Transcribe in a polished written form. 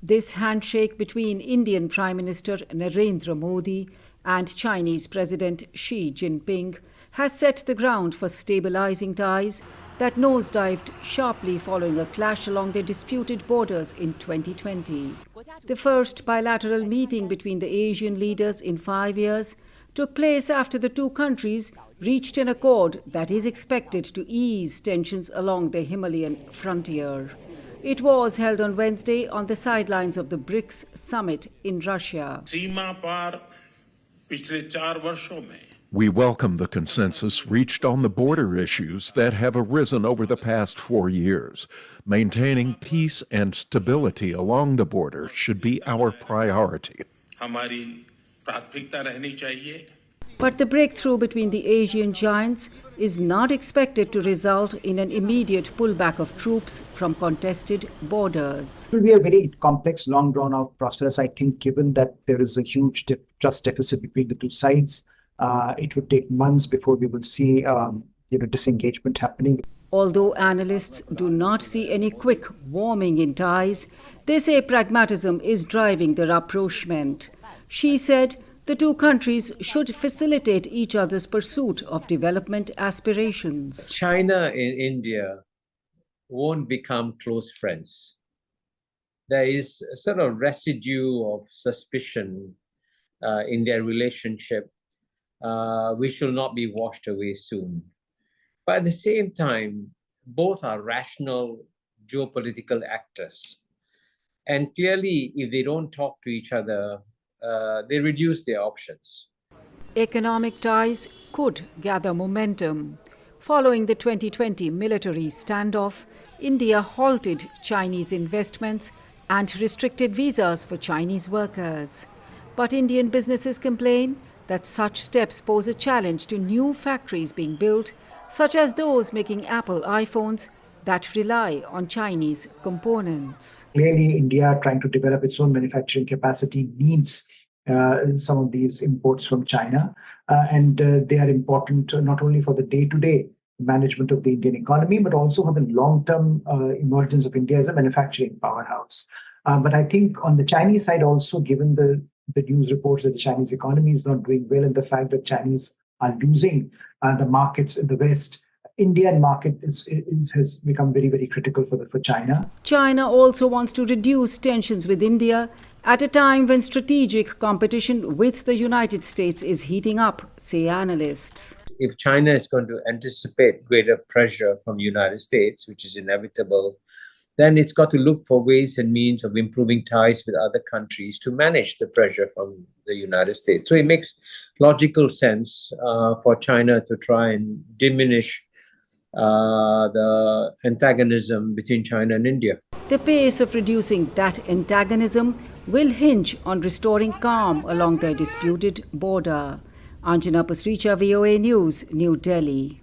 This handshake between Indian Prime Minister Narendra Modi and Chinese President Xi Jinping has set the ground for stabilizing ties that nosedived sharply following a clash along their disputed borders in 2020. The first bilateral meeting between the Asian leaders in 5 years took place after the two countries reached an accord that is expected to ease tensions along the Himalayan frontier. It was held on Wednesday on the sidelines of the BRICS summit in Russia. We welcome the consensus reached on the border issues that have arisen over the past 4 years. Maintaining peace and stability along the border should be our priority. But the breakthrough between the Asian giants is not expected to result in an immediate pullback of troops from contested borders. It will be a very complex, long drawn-out process. I think given that there is a huge trust deficit between the two sides, it would take months before we will see disengagement happening. Although analysts do not see any quick warming in ties, they say pragmatism is driving the rapprochement. She said the two countries should facilitate each other's pursuit of development aspirations. China and India won't become close friends. There is a sort of residue of suspicion in their relationship, which will not be washed away soon. But at the same time, both are rational geopolitical actors. And clearly, if they don't talk to each other, they reduce their options. Economic ties could gather momentum. Following the 2020 military standoff, India halted Chinese investments and restricted visas for Chinese workers. But Indian businesses complain that such steps pose a challenge to new factories being built, such as those making Apple iPhones that rely on Chinese components. Clearly, India trying to develop its own manufacturing capacity needs some of these imports from China. And they are important not only for the day-to-day management of the Indian economy, but also for the long-term emergence of India as a manufacturing powerhouse. But I think on the Chinese side also, given the news reports that the Chinese economy is not doing well and the fact that Chinese are losing the markets in the West, Indian market has become very, very critical for China. China also wants to reduce tensions with India at a time when strategic competition with the United States is heating up, say analysts. If China is going to anticipate greater pressure from the United States, which is inevitable, then it's got to look for ways and means of improving ties with other countries to manage the pressure from the United States. So it makes logical sense for China to try and diminish the antagonism between China and India. The pace of reducing that antagonism will hinge on restoring calm along their disputed border. Anjana Pasricha, VOA News, New Delhi.